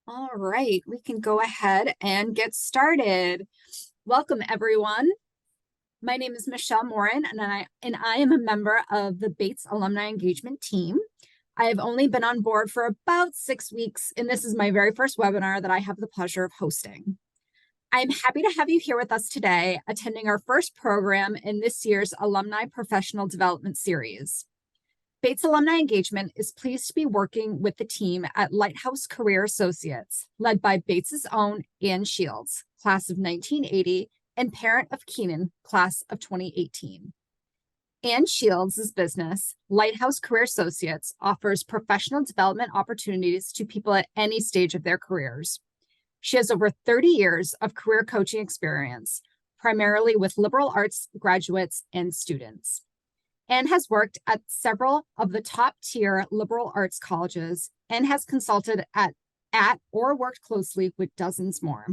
All right, we can go ahead and get started. Welcome, everyone. My name is Michelle Morin, and I am a member of the Bates Alumni Engagement Team. I have only been on board for about 6 weeks, and this is my very first webinar that I have the pleasure of hosting. I'm happy to have you here with us today, attending our first program in this year's Alumni Professional Development Series. Bates Alumni Engagement is pleased to be working with the team at Lighthouse Career Associates, led by Bates's own Ann Shields, class of 1980, and parent of Keenan, class of 2018. Ann Shields' business, Lighthouse Career Associates, offers professional development opportunities to people at any stage of their careers. She has over 30 years of career coaching experience, primarily with liberal arts graduates and students, and has worked at several of the top tier liberal arts colleges and has consulted at or worked closely with dozens more.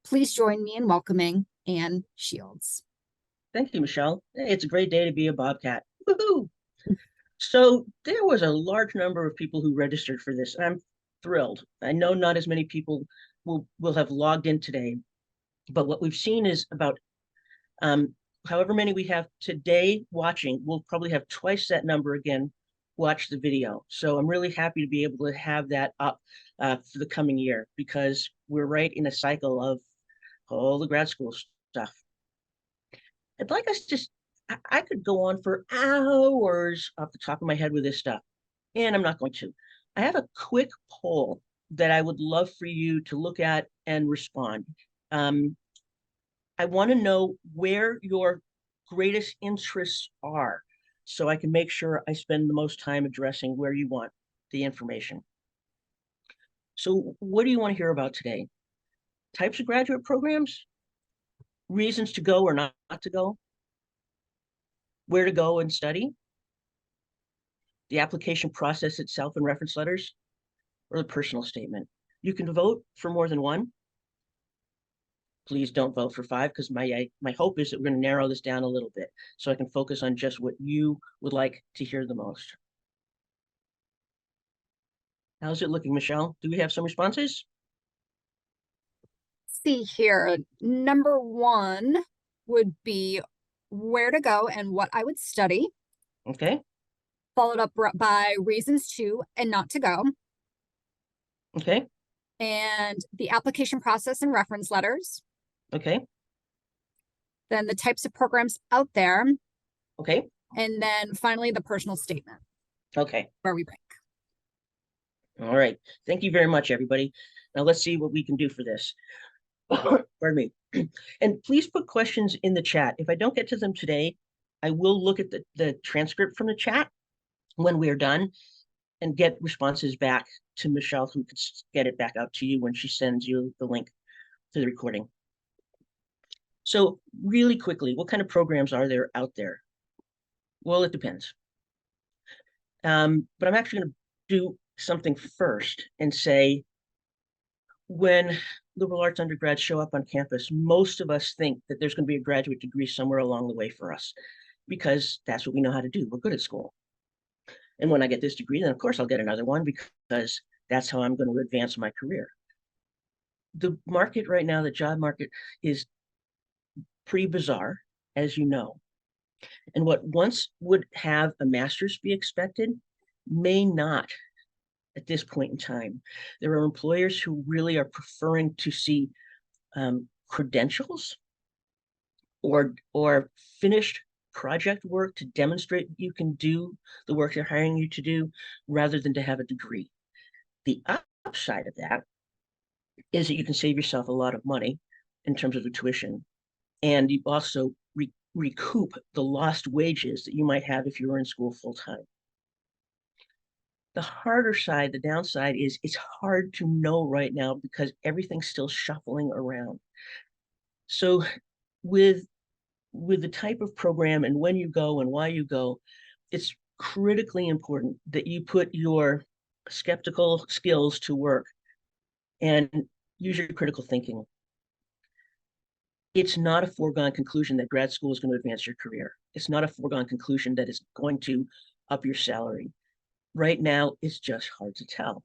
Please join me in welcoming Ann Shields. Thank you, Michelle. It's a great day to be a Bobcat. Woohoo! So there was a large number of people who registered for this. I'm thrilled. I know not as many people will have logged in today, but what we've seen is about however many we have today watching, we'll probably have twice that number again watch the video. So I'm really happy to be able to have that up for the coming year, because we're right in a cycle of all the grad school stuff. I'd like us I could go on for hours off the top of my head with this stuff, and I'm not going to. I have a quick poll that I would love for you to look at and respond. I want to know where your greatest interests are, so I can make sure I spend the most time addressing where you want the information. So what do you want to hear about today? Types of graduate programs, reasons to go or not to go, where to go and study, the application process itself and reference letters, or the personal statement. You can vote for more than one. Please don't vote for 5, because my hope is that we're going to narrow this down a little bit so I can focus on just what you would like to hear the most. How's it looking, Michelle? Do we have some responses? See here, number 1 would be where to go and what I would study. Okay. Followed up by reasons to and not to go. Okay. And the application process and reference letters. Okay. Then the types of programs out there. Okay. And then finally, the personal statement. Okay. Where we rank. All right. Thank you very much, everybody. Now let's see what we can do for this. Pardon me. And please put questions in the chat. If I don't get to them today, I will look at the transcript from the chat when we are done and get responses back to Michelle, who can get it back out to you when she sends you the link to the recording. So really quickly, what kind of programs are there out there? Well, it depends. But I'm actually going to do something first and say, when liberal arts undergrads show up on campus, most of us think that there's going to be a graduate degree somewhere along the way for us, because that's what we know how to do. We're good at school. And when I get this degree, then of course I'll get another one, because that's how I'm going to advance my career. The market right now, the job market, is pretty bizarre, as you know. And what once would have a master's be expected may not at this point in time. There are employers who really are preferring to see credentials or finished project work to demonstrate you can do the work they're hiring you to do, rather than to have a degree. The upside of that is that you can save yourself a lot of money in terms of the tuition, and you also recoup the lost wages that you might have if you were in school full time. The harder side, the downside, is it's hard to know right now because everything's still shuffling around. So with the type of program and when you go and why you go, it's critically important that you put your skeptical skills to work and use your critical thinking. It's not a foregone conclusion that grad school is going to advance your career. It's not a foregone conclusion that it's going to up your salary. Right now, it's just hard to tell.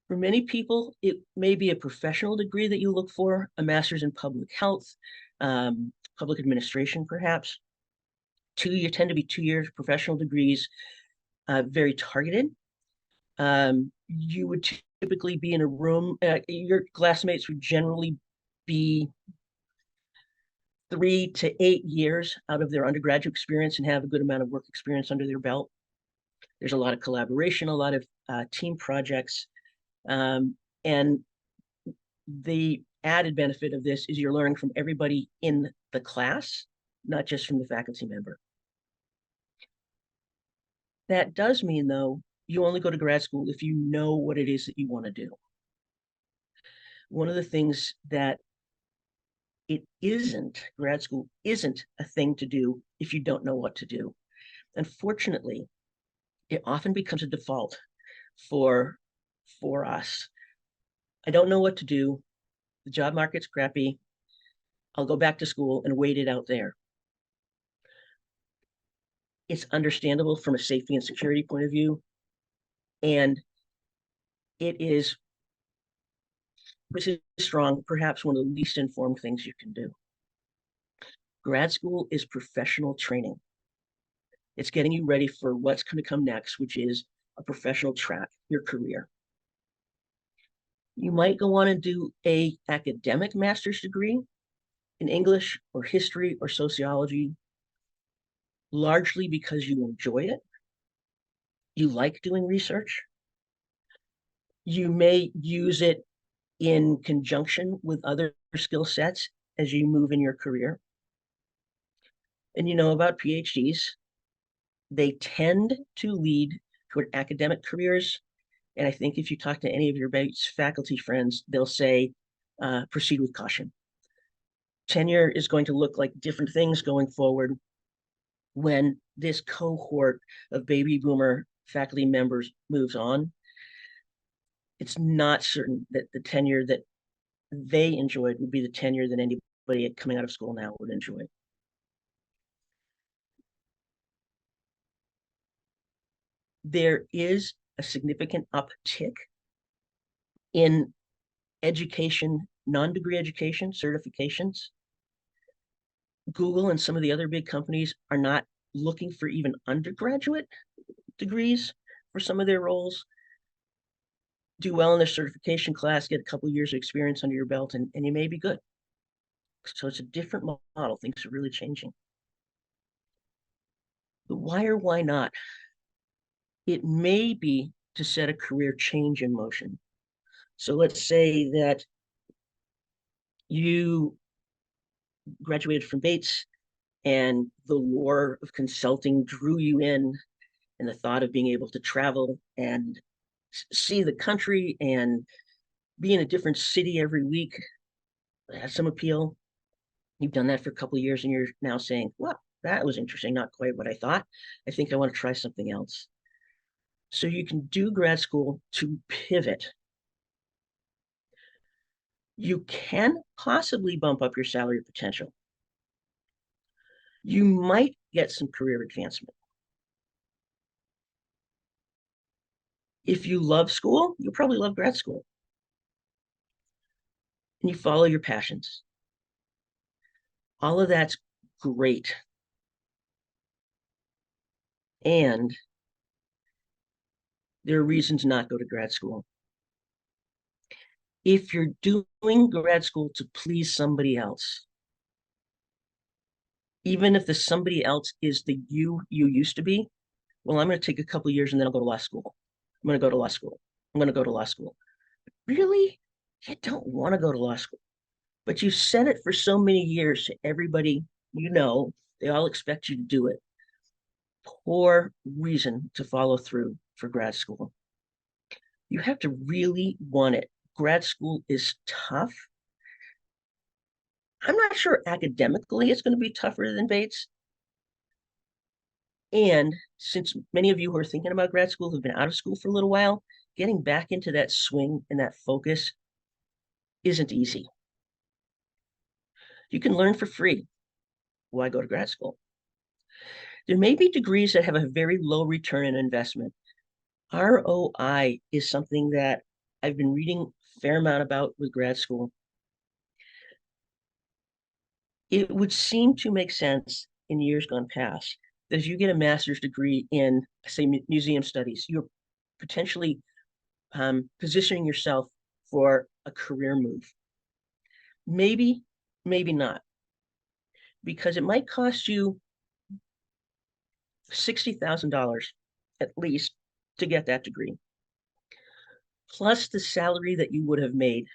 For many people, it may be a professional degree that you look for, a master's in public health, public administration, perhaps. You tend to be 2 years professional degrees, very targeted. You would typically be in a room, your classmates would generally be 3 to 8 years out of their undergraduate experience and have a good amount of work experience under their belt. There's a lot of collaboration, a lot of team projects. And the added benefit of this is you're learning from everybody in the class, not just from the faculty member. That does mean, though, you only go to grad school if you know what it is that you want to do. One of the things that grad school isn't a thing to do if you don't know what to do. Unfortunately, it often becomes a default for us. I don't know what to do. The job market's crappy. I'll go back to school and wait it out there. It's understandable from a safety and security point of view. And it is, this is strong, perhaps one of the least informed things you can do. Grad school is professional training. It's getting you ready for what's going to come next, which is a professional track, your career. You might go on and do an academic master's degree in English or history or sociology, largely because you enjoy it. You like doing research. You may use it in conjunction with other skill sets as you move in your career. And you know about PhDs. They tend to lead toward academic careers. And I think if you talk to any of your Bates faculty friends, they'll say, proceed with caution. Tenure is going to look like different things going forward when this cohort of baby boomer faculty members moves on. It's not certain that the tenure that they enjoyed would be the tenure that anybody coming out of school now would enjoy. There is a significant uptick in education, non-degree education certifications. Google and some of the other big companies are not looking for even undergraduate degrees for some of their roles. Do well in their certification class, get a couple of years of experience under your belt, and you may be good. So it's a different model. Things are really changing. But why or why not? It may be to set a career change in motion. So let's say that you graduated from Bates and the lure of consulting drew you in, and the thought of being able to travel and see the country and be in a different city every week has some appeal. You've done that for a couple of years and you're now saying, well, that was interesting, not quite what I thought. I think I want to try something else. So you can do grad school to pivot. You can possibly bump up your salary potential. You might get some career advancement. If you love school, you'll probably love grad school. And you follow your passions. All of that's great. And there are reasons not to go to grad school. If you're doing grad school to please somebody else, even if the somebody else is the you used to be, well, I'm going to take a couple of years and then I'll go to law school. I'm going to go to law school. I'm going to go to law school. Really? You don't want to go to law school, but you said it for so many years to everybody you know. They all expect you to do it. Poor reason to follow through for grad school. You have to really want it. Grad school is tough. I'm not sure academically it's going to be tougher than Bates. And since many of you who are thinking about grad school have been out of school for a little while, getting back into that swing and that focus isn't easy. You can learn for free. Why go to grad school? There may be degrees that have a very low return on investment. ROI is something that I've been reading a fair amount about with grad school. It would seem to make sense in years gone past that if you get a master's degree in, say, museum studies, you're potentially positioning yourself for a career move. Maybe, maybe not, because it might cost you $60,000 at least to get that degree, plus the salary that you would have made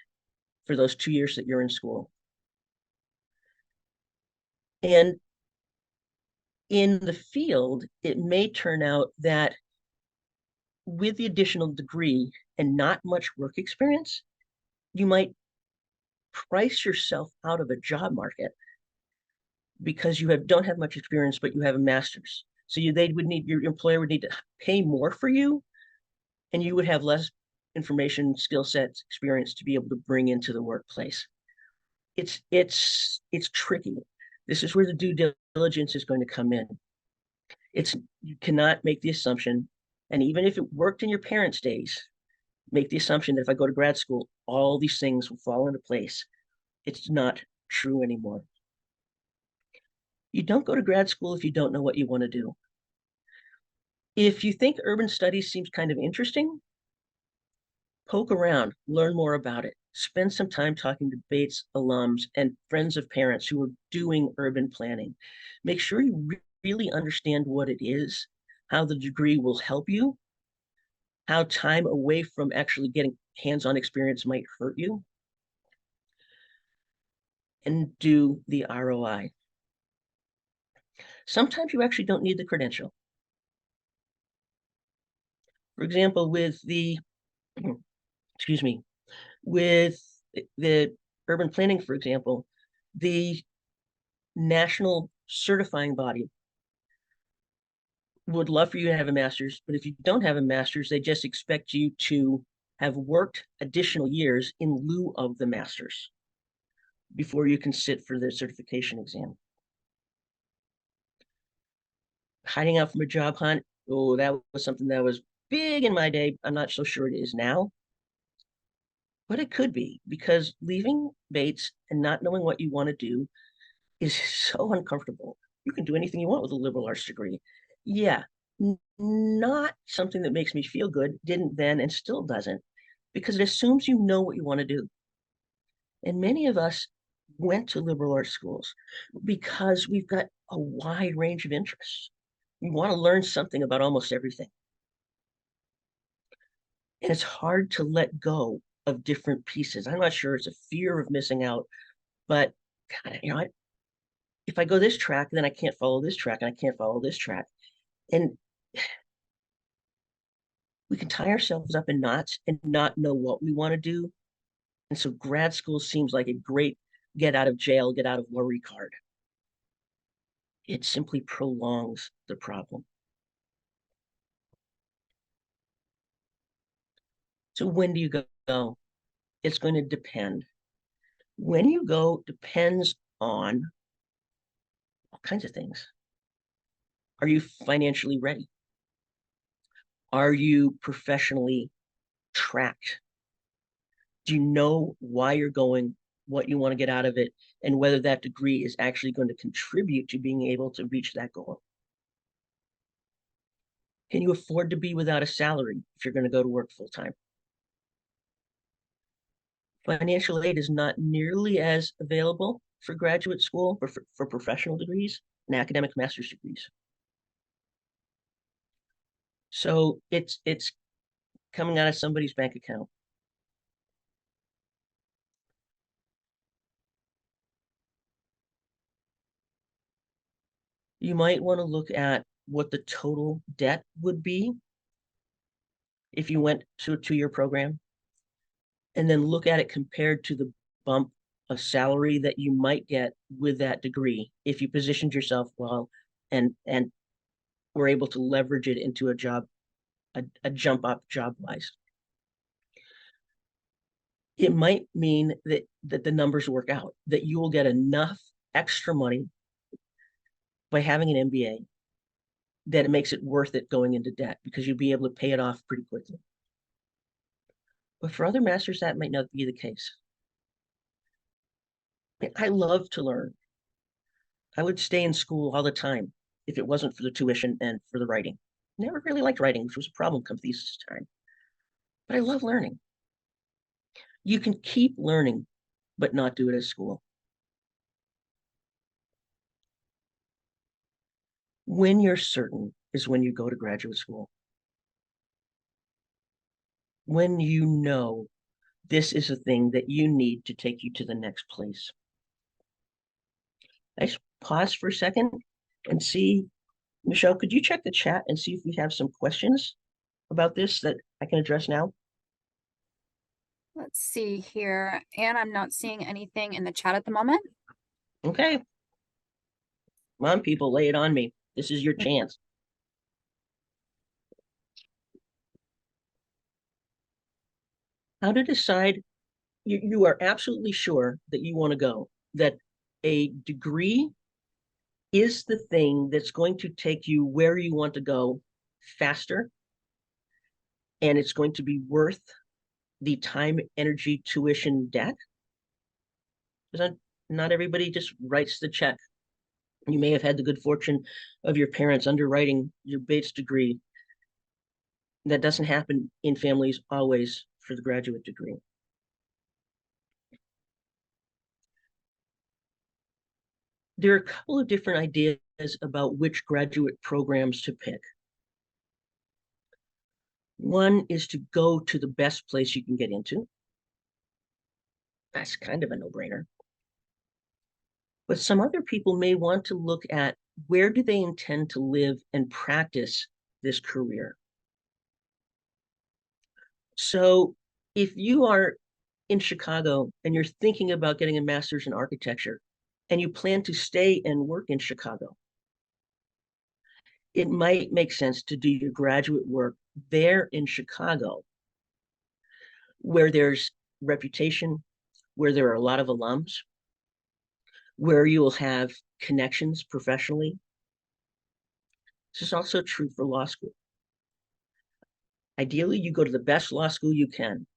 for those 2 years that you're in school. And in the field, it may turn out that with the additional degree and not much work experience, you might price yourself out of a job market because don't have much experience, but you have a master's. So your employer would need to pay more for you, and you would have less information, skill sets, experience to be able to bring into the workplace. It's tricky. This is where the due diligence is going to come in. You cannot make the assumption, and even if it worked in your parents' days, make the assumption that if I go to grad school, all these things will fall into place. It's not true anymore. You don't go to grad school if you don't know what you want to do. If you think urban studies seems kind of interesting, poke around, learn more about it. Spend some time talking to Bates alums and friends of parents who are doing urban planning. Make sure you really understand what it is, how the degree will help you, how time away from actually getting hands-on experience might hurt you, and do the ROI. Sometimes you actually don't need the credential. For example, excuse me, with the urban planning, for example, the national certifying body would love for you to have a master's, but if you don't have a master's, they just expect you to have worked additional years in lieu of the master's before you can sit for the certification exam. Hiding out from a job hunt, oh, that was something that was big in my day. I'm not so sure it is now, but it could be, because leaving Bates and not knowing what you want to do is so uncomfortable. You can do anything you want with a liberal arts degree. Yeah, not something that makes me feel good, didn't then and still doesn't, because it assumes you know what you want to do. And many of us went to liberal arts schools because we've got a wide range of interests. We want to learn something about almost everything. And it's hard to let go of different pieces. I'm not sure it's a fear of missing out, but God, if I go this track, then I can't follow this track, and I can't follow this track. And we can tie ourselves up in knots and not know what we want to do. And so grad school seems like a great get out of jail, get out of worry card. It simply prolongs the problem. So when do you go? It's going to depend. When you go depends on all kinds of things. Are you financially ready? Are you professionally tracked? Do you know why you're going, what you want to get out of it, and whether that degree is actually going to contribute to being able to reach that goal? Can you afford to be without a salary if you're going to go to work full time? Financial aid is not nearly as available for graduate school or for professional degrees and academic master's degrees. So it's coming out of somebody's bank account. You might want to look at what the total debt would be if you went to a 2-year program, and then look at it compared to the bump of salary that you might get with that degree if you positioned yourself well and were able to leverage it into a jump up job wise. It might mean that the numbers work out, that you will get enough extra money by having an MBA that it makes it worth it going into debt, because you'll be able to pay it off pretty quickly. But for other masters, that might not be the case. I love to learn. I would stay in school all the time if it wasn't for the tuition and for the writing. Never really liked writing, which was a problem come thesis time. But I love learning. You can keep learning, but not do it at school. When you're certain is when you go to graduate school. When you know this is a thing that you need to take you to the next place. Let's pause for a second and see, Michelle, could you check the chat and see if we have some questions about this that I can address now? Let's see here. And I'm not seeing anything in the chat at the moment. Okay. Come on, people, lay it on me. This is your chance. How to decide, you are absolutely sure that you want to go, that a degree is the thing that's going to take you where you want to go faster, and it's going to be worth the time, energy, tuition, debt. Because not everybody just writes the check. You may have had the good fortune of your parents underwriting your Bates degree. That doesn't happen in families always for the graduate degree. There are a couple of different ideas about which graduate programs to pick. One is to go to the best place you can get into. That's kind of a no-brainer. But some other people may want to look at where do they intend to live and practice this career. So if you are in Chicago and you're thinking about getting a master's in architecture and you plan to stay and work in Chicago, it might make sense to do your graduate work there in Chicago, where there's reputation, where there are a lot of alums, where you will have connections professionally. This is also true for law school. Ideally, you go to the best law school you can.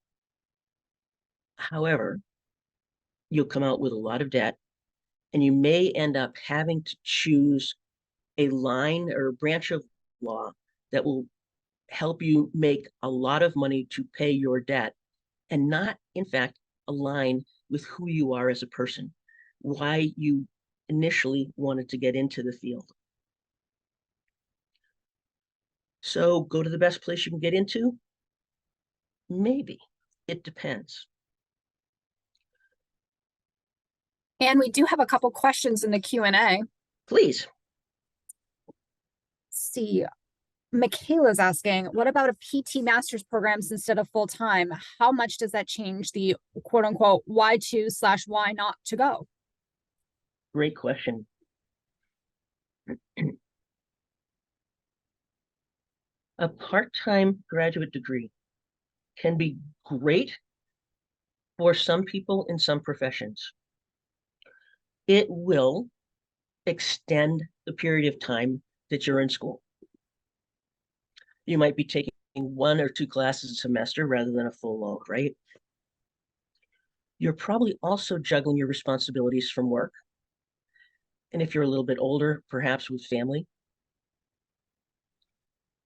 However, you'll come out with a lot of debt, and you may end up having to choose a line or a branch of law that will help you make a lot of money to pay your debt and not, in fact, align with who you are as a person, why you initially wanted to get into the field. So go to the best place you can get into? Maybe. It depends. And we do have a couple questions in the Q&A. Please. See, Michaela's asking, what about a PT master's programs instead of full-time? How much does that change the quote unquote why to/why not to go? Great question. A part-time graduate degree can be great for some people in some professions. It will extend the period of time that you're in school. You might be taking 1 or 2 classes a semester rather than a full load, right? You're probably also juggling your responsibilities from work. And if you're a little bit older, perhaps with family.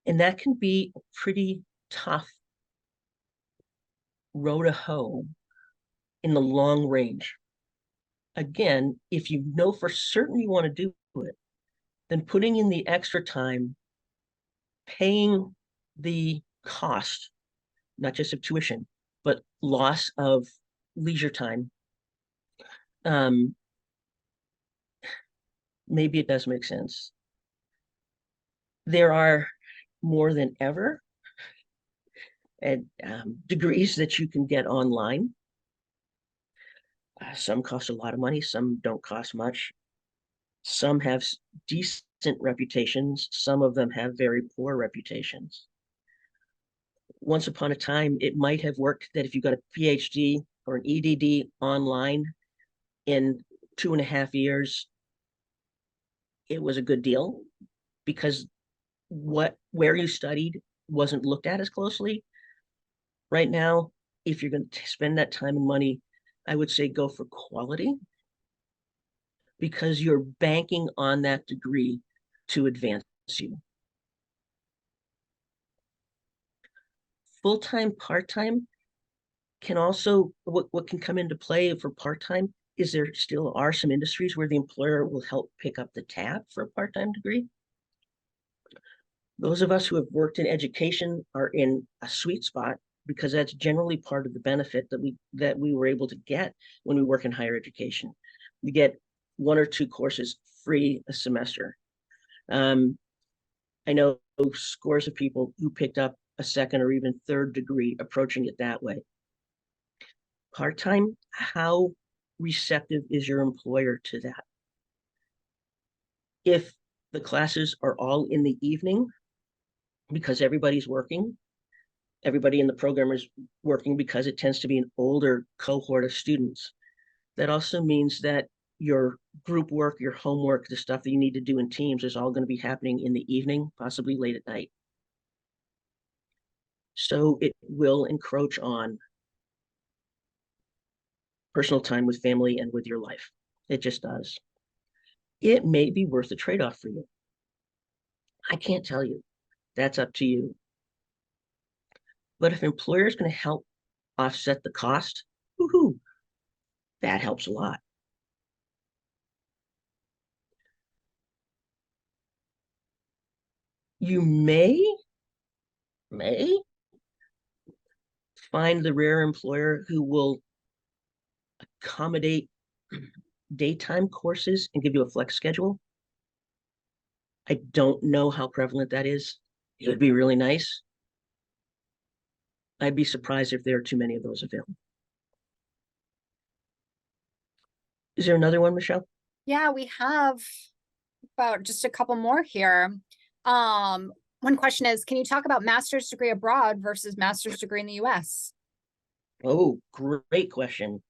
And that can be a pretty tough row to hoe in the long range. Again, if you know for certain you want to do it, then putting in the extra time, paying the cost, not just of tuition, but loss of leisure time, maybe it does make sense. There are more than ever degrees that you can get online. Some cost a lot of money, some don't cost much. Some have decent reputations, some of them have very poor reputations. Once upon a time, it might have worked that if you got a PhD or an EDD online in 2.5 years, it was a good deal because where you studied wasn't looked at as closely. Right now, if you're going to spend that time and money, I would say go for quality because you're banking on that degree to advance you. Full-time, part-time can also, what can come into play for part-time is there still are some industries where the employer will help pick up the tab for a part-time degree. Those of us who have worked in education are in a sweet spot because that's generally part of the benefit that we were able to get when we work in higher education. We get 1 or 2 courses free a semester. I know scores of people who picked up a second or even third degree approaching it that way. Part-time, how receptive is your employer to that? If the classes are all in the evening because everybody's working, everybody in the program is working because it tends to be an older cohort of students. That also means that your group work, your homework, the stuff that you need to do in teams is all going to be happening in the evening, possibly late at night. So it will encroach on personal time with family and with your life. It just does. It may be worth the trade-off for you. I can't tell you. That's up to you. But if an employer is going to help offset the cost, woohoo, that helps a lot. You may find the rare employer who will accommodate daytime courses and give you a flex schedule. I don't know how prevalent that is. It would be really nice. I'd be surprised if there are too many of those available. Is there another one, Michelle? Yeah, we have about just a couple more here. One question is, can you talk about master's degree abroad versus master's degree in the US? Oh, great question.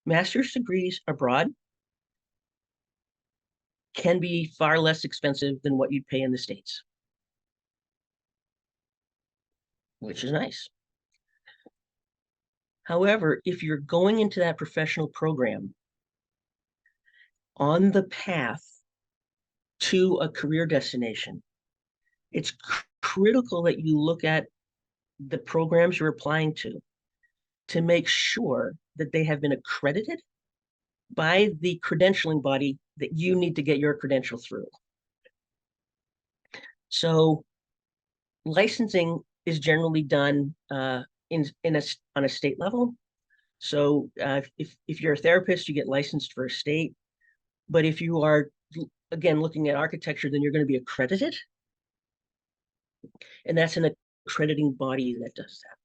Master's degrees abroad can be far less expensive than what you'd pay in the States, which is nice. However, if you're going into that professional program on the path to a career destination, it's critical that you look at the programs you're applying to make sure that they have been accredited by the credentialing body that you need to get your credential through. So licensing is generally done on a state level. So if you're a therapist, you get licensed for a state. But if you are, again, looking at architecture, then you're going to be accredited. And that's an accrediting body that does that.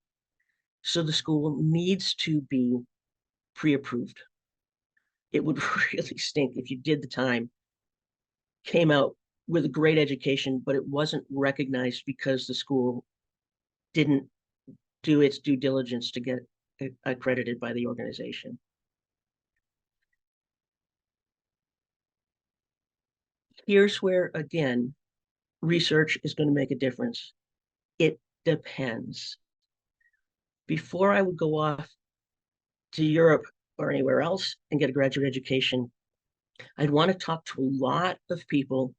So the school needs to be pre-approved. It would really stink if you did the time, came out with a great education, but it wasn't recognized because the school didn't do its due diligence to get accredited by the organization. Here's where, again, research is going to make a difference. It depends. Before I would go off to Europe or anywhere else and get a graduate education, I'd want to talk to a lot of people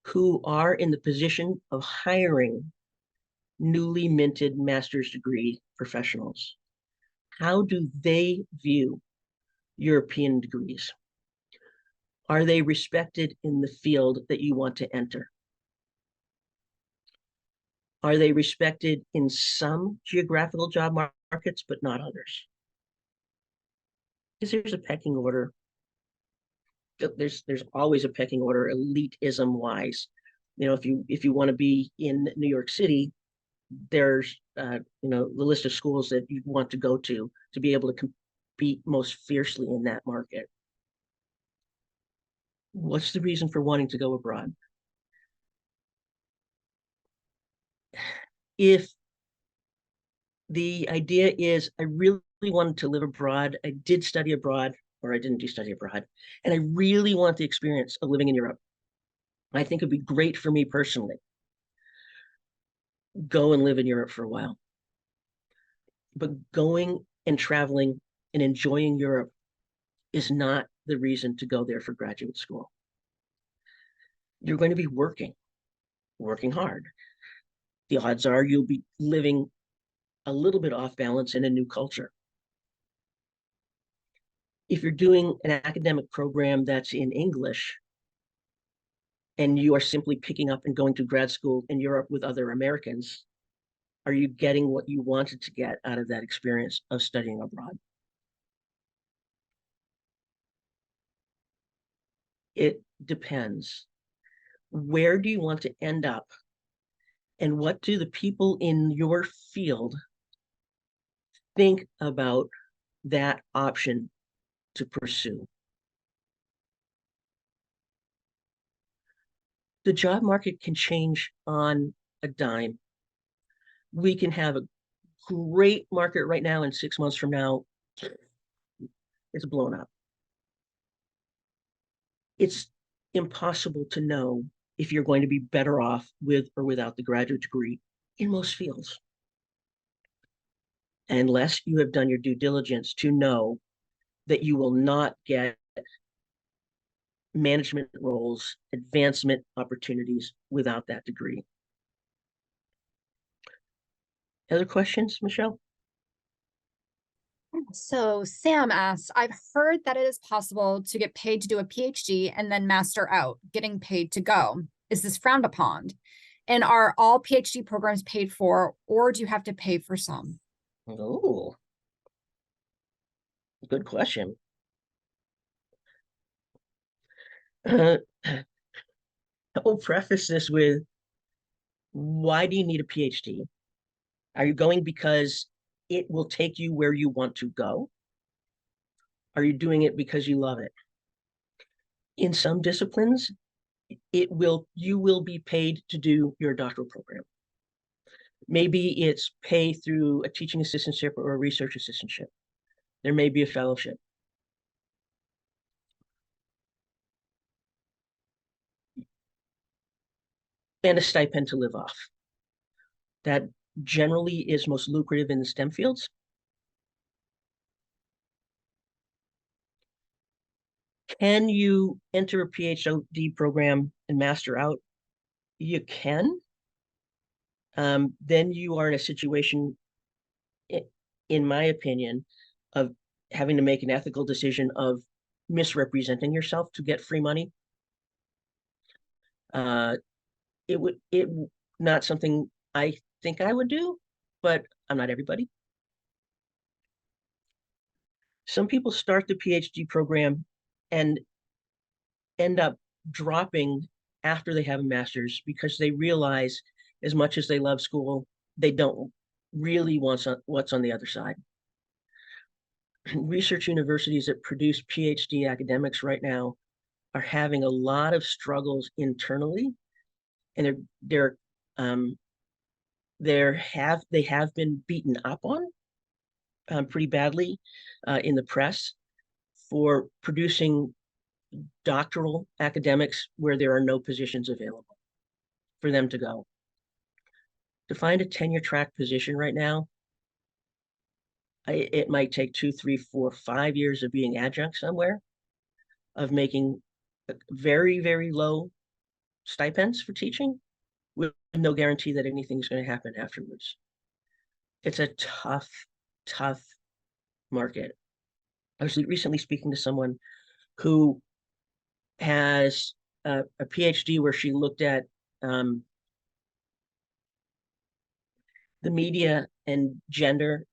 who are in the position of hiring newly minted master's degree professionals. How do they view European degrees? Are they respected in the field that you want to enter? Are they respected in some geographical job markets, but not others? Because there's a pecking order. There's always a pecking order, elitism wise. You know, if you want to be in New York City, there's the list of schools that you want to go to be able to compete most fiercely in that market. What's the reason for wanting to go abroad? If the idea is I really wanted to live abroad, I did study abroad, or I didn't do study abroad, and I really want the experience of living in Europe, I think it'd be great for me personally. go and live in Europe for a while. But going and traveling and enjoying Europe is not the reason to go there for graduate school. You're going to be working hard. The odds are you'll be living a little bit off balance in a new culture. If you're doing an academic program that's in English and you are simply picking up and going to grad school in Europe with other Americans, are you getting what you wanted to get out of that experience of studying abroad? It depends. Where do you want to end up? And what do the people in your field think about that option to pursue? The job market can change on a dime. We can have a great market right now, and 6 months from now, it's blown up. It's impossible to know if you're going to be better off with or without the graduate degree in most fields, unless you have done your due diligence to know that you will not get management roles, advancement opportunities without that degree. Other questions, Michelle? So Sam asked, I've heard that it is possible to get paid to do a PhD and then master out, getting paid to go. Is this frowned upon? And are all PhD programs paid for, or do you have to pay for some? Oh, good question. I will preface this with, why do you need a PhD? Are you going because it will take you where you want to go? Are you doing it because you love it? In some disciplines, you will be paid to do your doctoral program. Maybe it's pay through a teaching assistantship or a research assistantship. There may be a fellowship. And a stipend to live off. That generally is most lucrative in the STEM fields. Can you enter a PhD program and master out? You can. Then you are in a situation, in my opinion, of having to make an ethical decision of misrepresenting yourself to get free money. It not something I think I would do, but I'm not everybody. Some people start the PhD program and end up dropping after they have a master's because they realize, as much as they love school, they don't really want what's on the other side. Research universities that produce PhD academics right now are having a lot of struggles internally, and they have been beaten up on pretty badly in the press for producing doctoral academics where there are no positions available for them to go. To find a tenure track position right now, it might take 2, 3, 4, 5 years of being adjunct somewhere, of making very, very low stipends for teaching with no guarantee that anything's going to happen afterwards. It's a tough, tough market. I was recently speaking to someone who has a PhD where she looked at the media and gender,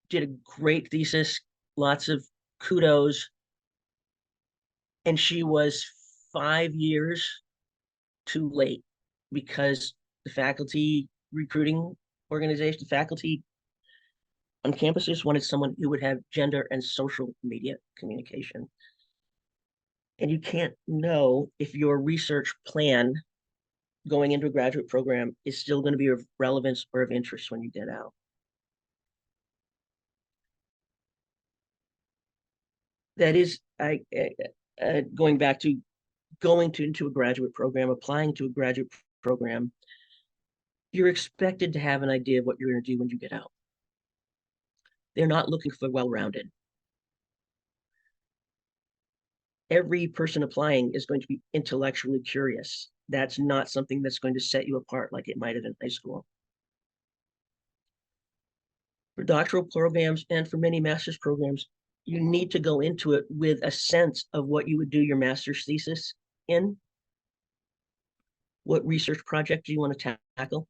did a great thesis, lots of kudos, and she was 5 years too late because the faculty recruiting organization, the faculty on campuses wanted someone who would have gender and social media communication. And you can't know if your research plan going into a graduate program is still going to be of relevance or of interest when you get out. That is, going back to going into a graduate program, applying to a graduate program, you're expected to have an idea of what you're going to do when you get out. They're not looking for well-rounded. Every person applying is going to be intellectually curious. That's not something that's going to set you apart like it might have in high school. For doctoral programs and for many master's programs, you need to go into it with a sense of what you would do your master's thesis in. What research project do you want to tackle?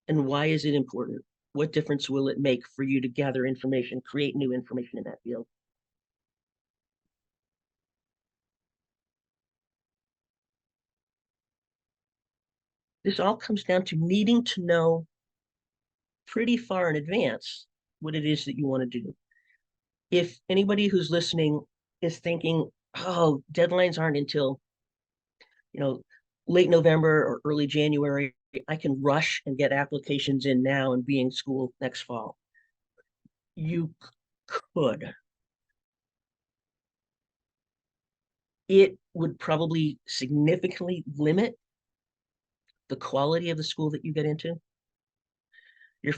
And why is it important? What difference will it make for you to gather information, create new information in that field? This all comes down to needing to know pretty far in advance what it is that you want to do. If anybody who's listening is thinking, oh, deadlines aren't until, late November or early January, I can rush and get applications in now and be in school next fall. You could. It would probably significantly limit the quality of the school that you get into, your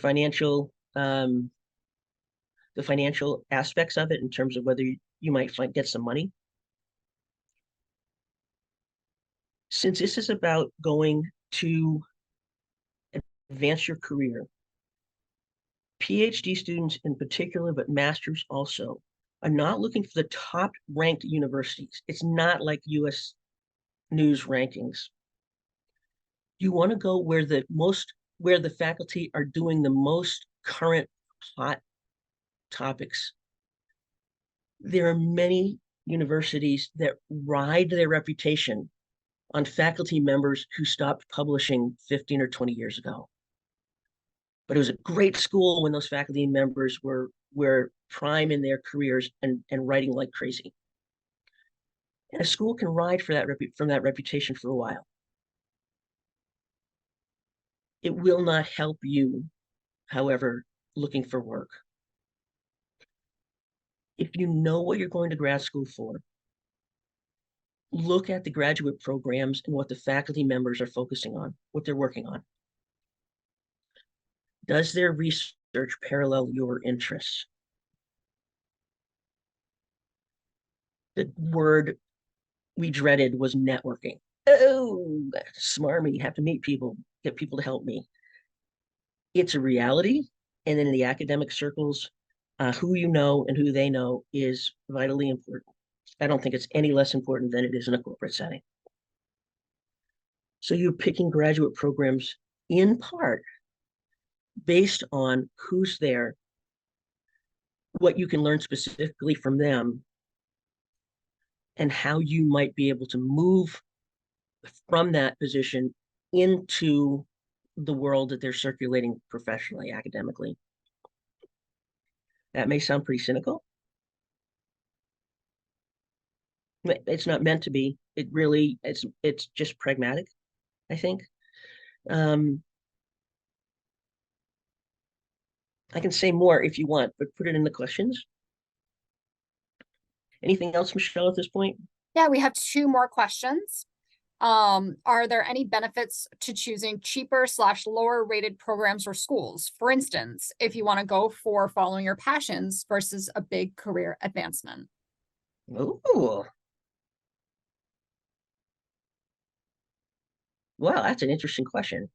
the financial aspects of it in terms of whether you might get some money. Since this is about going to advance your career, PhD students in particular, but masters also, are not looking for the top ranked universities. It's not like US News rankings. You want to go where the faculty are doing the most current hot topics. There are many universities that ride their reputation on faculty members who stopped publishing 15 or 20 years ago. But it was a great school when those faculty members were prime in their careers and writing like crazy. And a school can ride from that reputation for a while. It will not help you, however, looking for work. If you know what you're going to grad school for, look at the graduate programs and what the faculty members are focusing on, what they're working on. Does their research parallel your interests? The word we dreaded was networking. Oh, smarmy, have to meet people, get people to help me. It's a reality. And in the academic circles, who you know and who they know is vitally important. I don't think it's any less important than it is in a corporate setting. So you're picking graduate programs in part based on who's there, what you can learn specifically from them, and how you might be able to move from that position into the world that they're circulating professionally, academically. That may sound pretty cynical. It's not meant to be. It's just pragmatic, I think. I can say more if you want, but put it in the questions. Anything else, Michelle, at this point? Yeah, we have 2 more questions. Are there any benefits to choosing cheaper / lower rated programs or schools? For instance, if you want to go for following your passions versus a big career advancement. Ooh. Wow, that's an interesting question.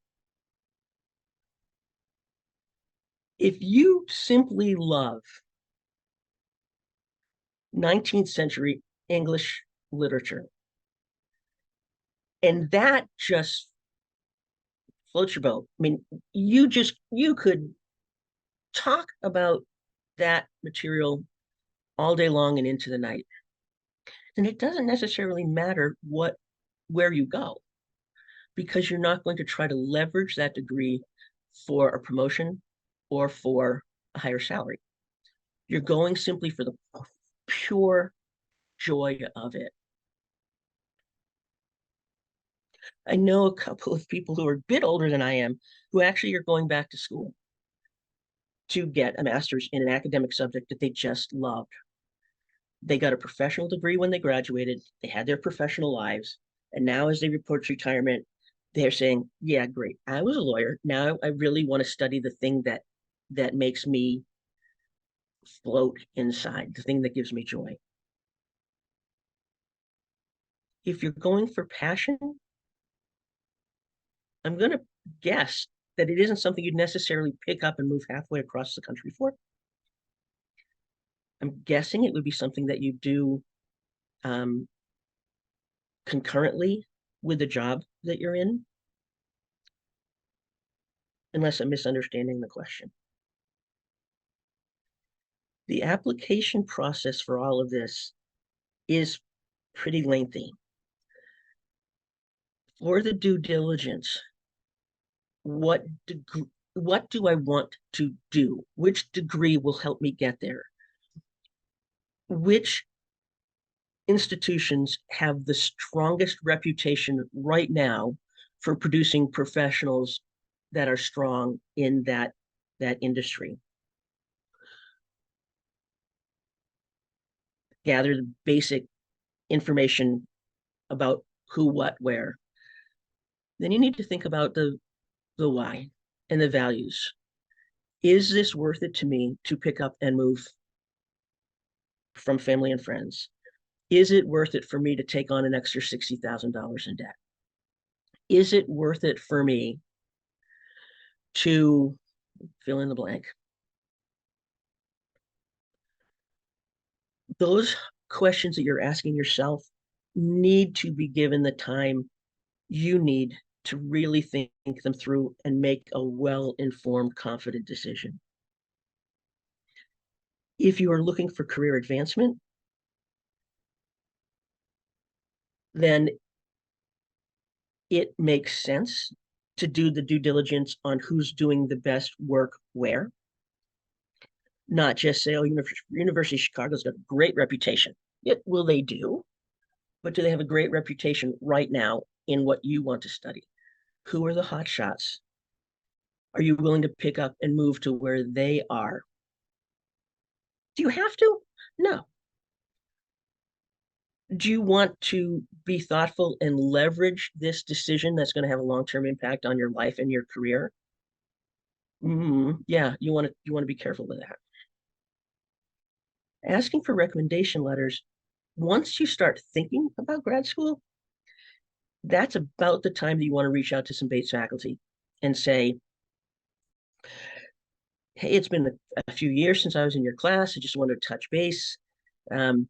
If you simply love 19th century English literature, and that just floats your boat. I mean, you could talk about that material all day long and into the night. And it doesn't necessarily matter where you go, because you're not going to try to leverage that degree for a promotion or for a higher salary. You're going simply for the pure joy of it. I know a couple of people who are a bit older than I am who actually are going back to school to get a master's in an academic subject that they just loved. They got a professional degree when they graduated. They had their professional lives. And now, as they report retirement, they're saying, yeah, great. I was a lawyer. Now I really want to study the thing that makes me float inside, the thing that gives me joy. If you're going for passion, I'm going to guess that it isn't something you'd necessarily pick up and move halfway across the country for. I'm guessing it would be something that you do um, concurrently with the job that you're in, unless I'm misunderstanding the question. The application process for all of this is pretty lengthy. For the due diligence, what do I want to do? Which degree will help me get there? Which institutions have the strongest reputation right now for producing professionals that are strong in that industry? Gather the basic information about who, what, where. Then you need to think about the why and the values. Is this worth it to me to pick up and move from family and friends? Is it worth it for me to take on an extra $60,000 in debt? Is it worth it for me to fill in the blank? Those questions that you're asking yourself need to be given the time you need to really think them through and make a well-informed, confident decision. If you are looking for career advancement, then it makes sense to do the due diligence on who's doing the best work where. Not just say, oh, University of Chicago's got a great reputation. Will they do? But do they have a great reputation right now in what you want to study? Who are the hot shots? Are you willing to pick up and move to where they are? Do you have to? No. Do you want to be thoughtful and leverage this decision that's going to have a long-term impact on your life and your career? Yeah, you want to be careful with that. Asking for recommendation letters, once you start thinking about grad school, that's about the time that you want to reach out to some Bates faculty and say, hey, it's been a few years since I was in your class. I just wanted to touch base. I'm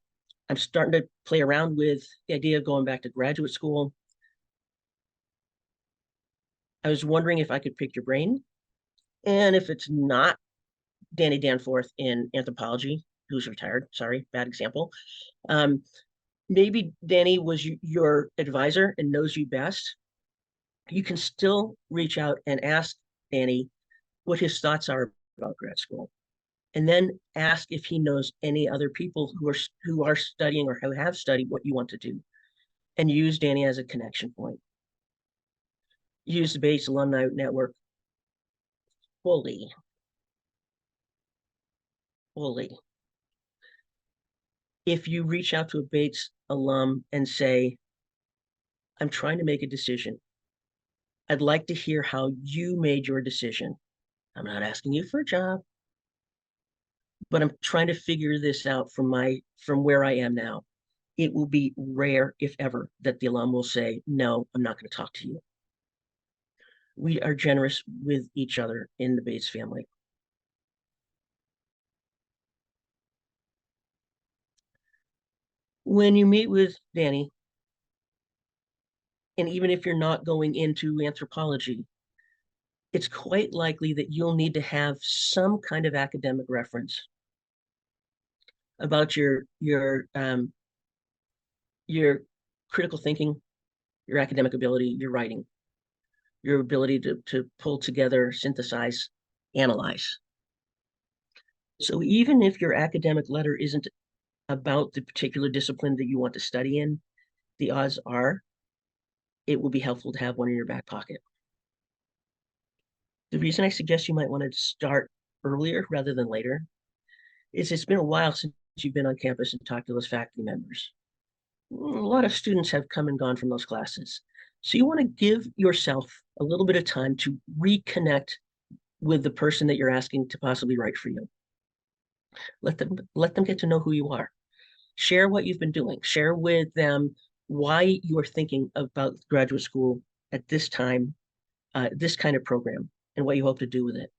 starting to play around with the idea of going back to graduate school. I was wondering if I could pick your brain. And if it's not Danny Danforth in anthropology, who's retired, sorry, bad example. Maybe Danny was your advisor and knows you best. You can still reach out and ask Danny what his thoughts are about grad school, and then ask if he knows any other people who are studying or who have studied what you want to do, and use Danny as a connection point. Use the Bates Alumni Network fully. If you reach out to a Bates alum and say, I'm trying to make a decision, I'd like to hear how you made your decision. I'm not asking you for a job, but I'm trying to figure this out from where I am now. It will be rare, if ever, that the alum will say, no, I'm not going to talk to you. We are generous with each other in the Bates family. When you meet with Danny, and even if you're not going into anthropology, it's quite likely that you'll need to have some kind of academic reference about your critical thinking, your academic ability, your writing, your ability to pull together, synthesize, analyze. So even if your academic letter isn't about the particular discipline that you want to study in, the odds are it will be helpful to have one in your back pocket. The reason I suggest you might want to start earlier rather than later is it's been a while since you've been on campus and talked to those faculty members. A lot of students have come and gone from those classes. So you want to give yourself a little bit of time to reconnect with the person that you're asking to possibly write for you. Let them get to know who you are. Share what you've been doing. Share with them why you are thinking about graduate school at this time, this kind of program, and what you hope to do with it.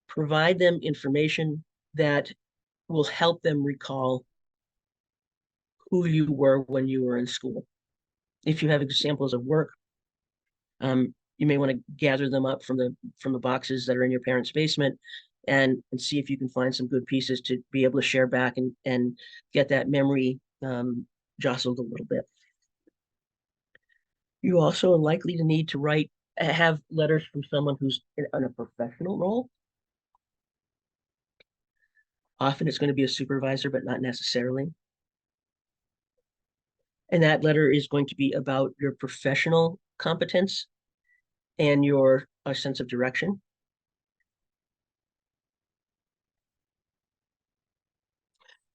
Provide them information that will help them recall who you were when you were in school. If you have examples of work, you may want to gather them up from the boxes that are in your parents' basement and see if you can find some good pieces to be able to share back and get that memory jostled a little bit. You also are likely to need to have letters from someone who's in a professional role. Often it's going to be a supervisor, but not necessarily. And that letter is going to be about your professional competence and your sense of direction.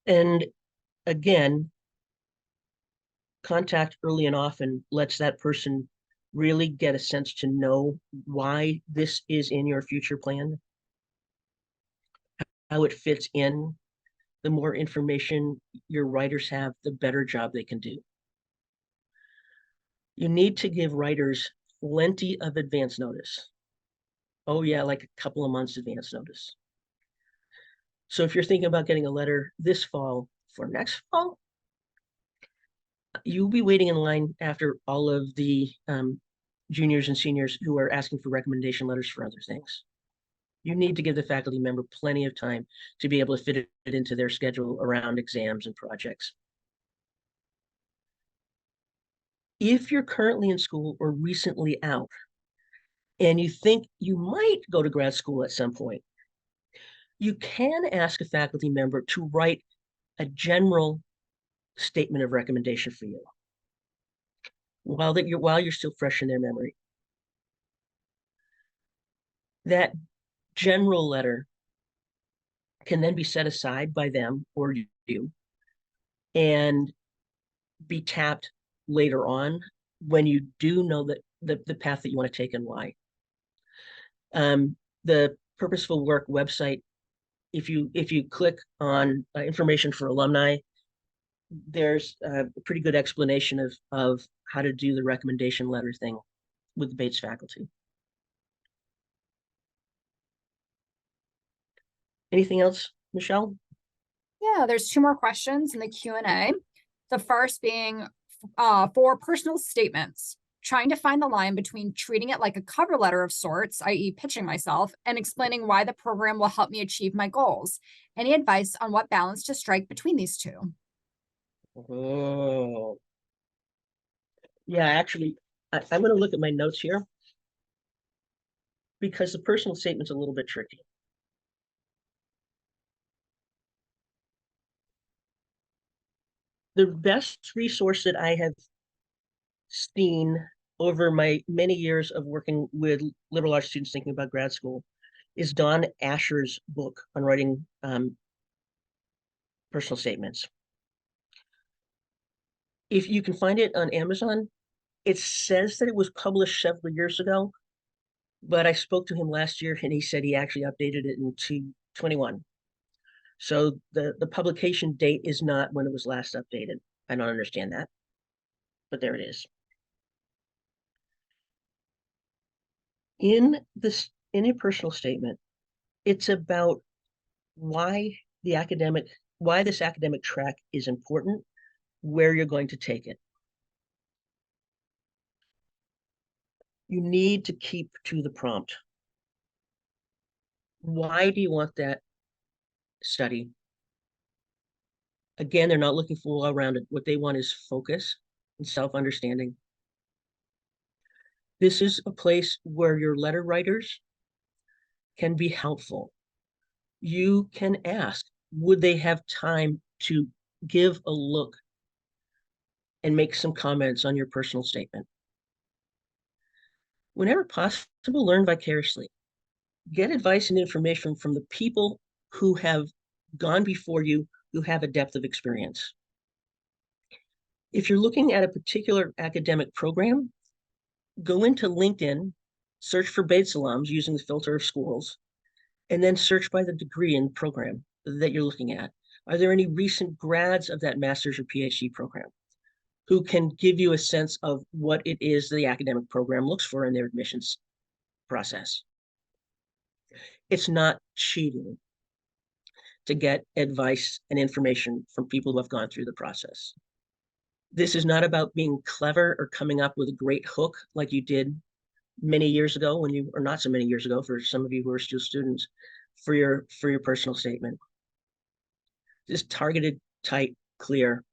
And again, contact early and often lets that person really get a sense to know why this is in your future plan, how it fits in. The more information your writers have, the better job they can do. You need to give writers plenty of advance notice. Oh yeah, like a couple of months advance notice. So if you're thinking about getting a letter this fall for next fall, you'll be waiting in line after all of the juniors and seniors who are asking for recommendation letters for other things. You need to give the faculty member plenty of time to be able to fit it into their schedule around exams and projects. If you're currently in school or recently out, and you think you might go to grad school at some point, you can ask a faculty member to write a general statement of recommendation for you while you're still fresh in their memory. That general letter can then be set aside by them or you and be tapped later on when you do know that the path that you want to take and why. The Purposeful Work website, if you click on information for alumni, there's a pretty good explanation of how to do the recommendation letter thing with the Bates faculty. Anything else, Michelle? Yeah, there's two more questions in the Q&A. The first being for personal statements, trying to find the line between treating it like a cover letter of sorts, i.e. pitching myself, and explaining why the program will help me achieve my goals. Any advice on what balance to strike between these two? Oh, yeah, actually, I'm going to look at my notes here because the personal statement's a little bit tricky. The best resource that I have seen over my many years of working with liberal arts students thinking about grad school is Don Asher's book on writing personal statements. If you can find it on Amazon, it says that it was published several years ago, but I spoke to him last year and he said he actually updated it in 2021. So the publication date is not when it was last updated. I don't understand that, but there it is. In a personal statement, it's about why this academic track is important, where you're going to take it. You need to keep to the prompt. Why do you want that study? Again, they're not looking for well-rounded. What they want is focus and self-understanding. This is a place where your letter writers can be helpful. You can ask, would they have time to give a look and make some comments on your personal statement? Whenever possible, learn vicariously. Get advice and information from the people who have gone before you, who have a depth of experience. If you're looking at a particular academic program, go into LinkedIn, search for Bates alums using the filter of schools, and then search by the degree and program that you're looking at. Are there any recent grads of that master's or PhD program who can give you a sense of what it is the academic program looks for in their admissions process? It's not cheating to get advice and information from people who have gone through the process. This is not about being clever or coming up with a great hook like you did many years ago when you, or not so many years ago for some of you who are still students, for your personal statement. Just targeted, tight, clear.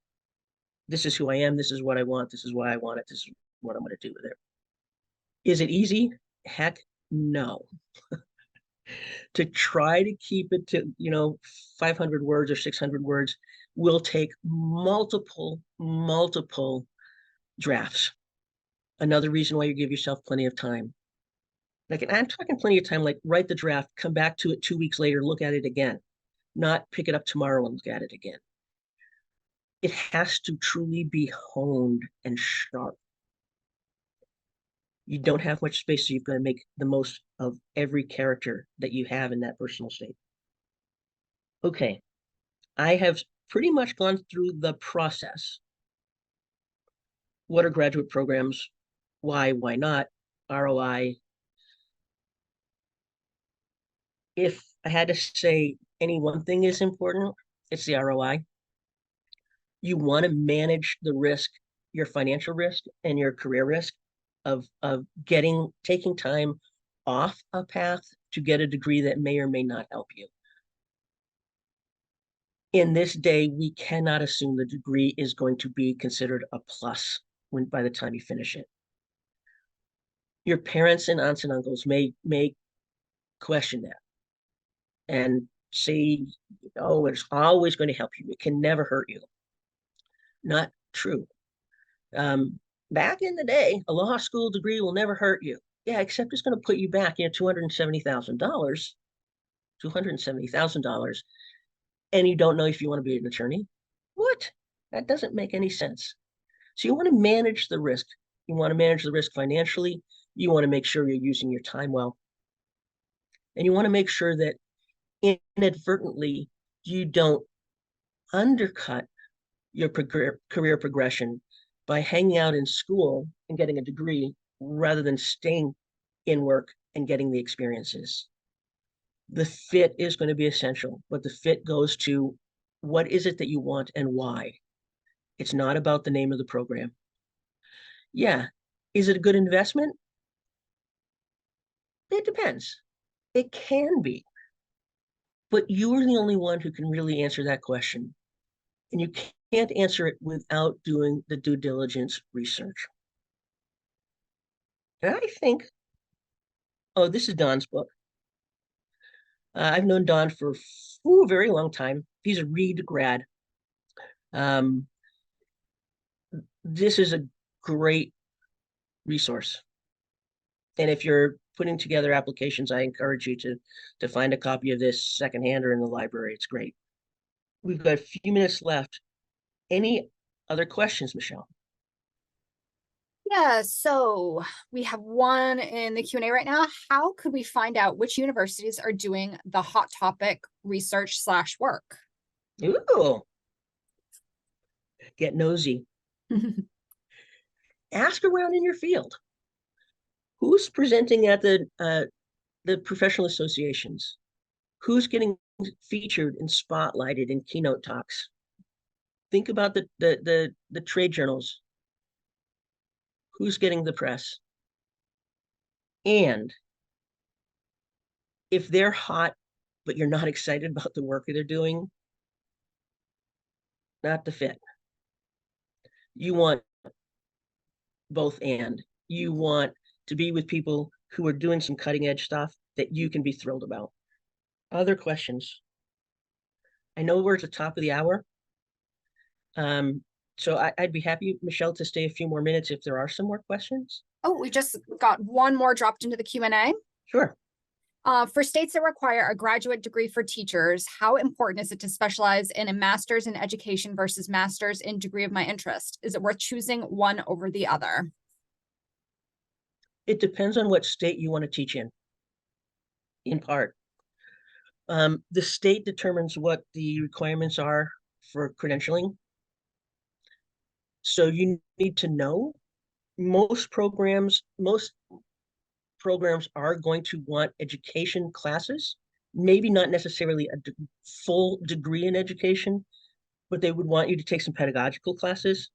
This is who I am. This is what I want. This is why I want it. This is what I'm going to do with it. Is it easy? Heck, no. To try to keep it to 500 words or 600 words will take multiple drafts. Another reason why you give yourself plenty of time. Like, I'm talking plenty of time, like write the draft, come back to it 2 weeks later, look at it again, not pick it up tomorrow and look at it again. It has to truly be honed and sharp. You don't have much space, so you've got to make the most of every character that you have in that personal state. Okay, I have pretty much gone through the process. What are graduate programs? Why not? ROI. If I had to say any one thing is important, it's the ROI. You want to manage the risk, your financial risk and your career risk of taking time off a path to get a degree that may or may not help you. In this day, we cannot assume the degree is going to be considered a plus by the time you finish it. Your parents and aunts and uncles may question that and say, oh, it's always going to help you. It can never hurt you. Not true. Back in the day, a law school degree will never hurt you. Yeah, except it's going to put you back, $270,000, and you don't know if you want to be an attorney. What? That doesn't make any sense. So you want to manage the risk. You want to manage the risk financially. You want to make sure you're using your time well. And you want to make sure that inadvertently you don't undercut your career progression by hanging out in school and getting a degree rather than staying in work and getting the experiences. The fit is going to be essential, but the fit goes to what is it that you want and why. It's not about the name of the program. Yeah. Is it a good investment? It depends. It can be. But you're the only one who can really answer that question. And you can't answer it without doing the due diligence research. And I think, oh, this is Don's book. I've known Don for a very long time. He's a Reed grad. This is a great resource. And if you're putting together applications, I encourage you to find a copy of this secondhand or in the library. It's great. We've got a few minutes left. Any other questions, Michelle? Yeah, so we have one in the Q&A right now. How could we find out which universities are doing the hot topic research/work? Ooh, get nosy. Ask around in your field. Who's presenting at the professional associations? Who's getting featured and spotlighted in keynote talks? Think about the trade journals. Who's getting the press? And if they're hot, but you're not excited about the work that they're doing, not the fit. You want both and. You want to be with people who are doing some cutting edge stuff that you can be thrilled about. Other questions? I know we're at the top of the hour. So I'd be happy, Michelle, to stay a few more minutes if there are some more questions. Oh, we just got one more dropped into the Q&A. Sure. For states that require a graduate degree for teachers, how important is it to specialize in a master's in education versus master's in degree of my interest? Is it worth choosing one over the other? It depends on what state you want to teach in part. The state determines what the requirements are for credentialing. So you need to know most programs are going to want education classes, maybe not necessarily a full degree in education, but they would want you to take some pedagogical classes.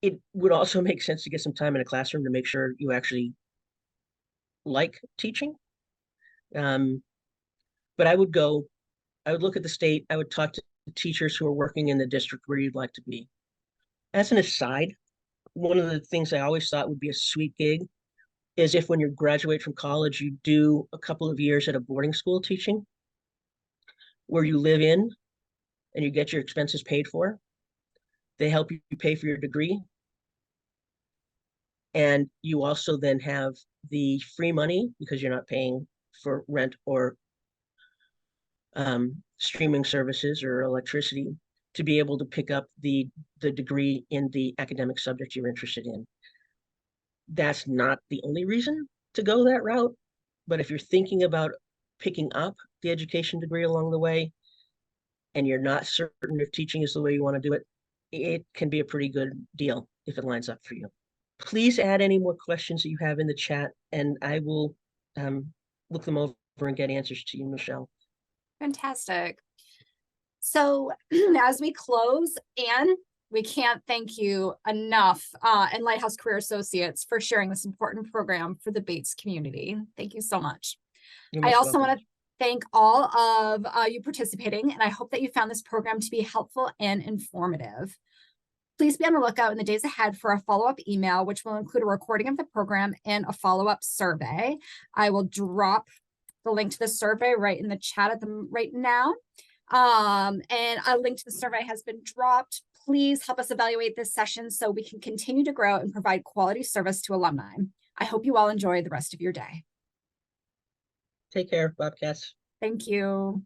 It would also make sense to get some time in a classroom to make sure you actually like teaching. But I would look at the state, I would talk to teachers who are working in the district where you'd like to be. As an aside, one of the things I always thought would be a sweet gig is if when you graduate from college, you do a couple of years at a boarding school teaching where you live in and you get your expenses paid for. They help you pay for your degree. And you also then have the free money because you're not paying for rent or streaming services or electricity to be able to pick up the degree in the academic subject you're interested in. That's not the only reason to go that route, but if you're thinking about picking up the education degree along the way and you're not certain if teaching is the way you want to do it, it can be a pretty good deal if it lines up for you. Please add any more questions that you have in the chat and I will look them over and get answers to you, Michelle. Fantastic. So as we close, Anne, we can't thank you enough and Lighthouse Career Associates for sharing this important program for the Bates community. Thank you so much. I also want to thank all of you participating, and I hope that you found this program to be helpful and informative. Please be on the lookout in the days ahead for a follow-up email, which will include a recording of the program and a follow-up survey. I will drop the link to the survey right in the chat right now. And a link to the survey has been dropped. Please help us evaluate this session so we can continue to grow and provide quality service to alumni. I hope you all enjoy the rest of your day. Take care, Bobcats. Thank you.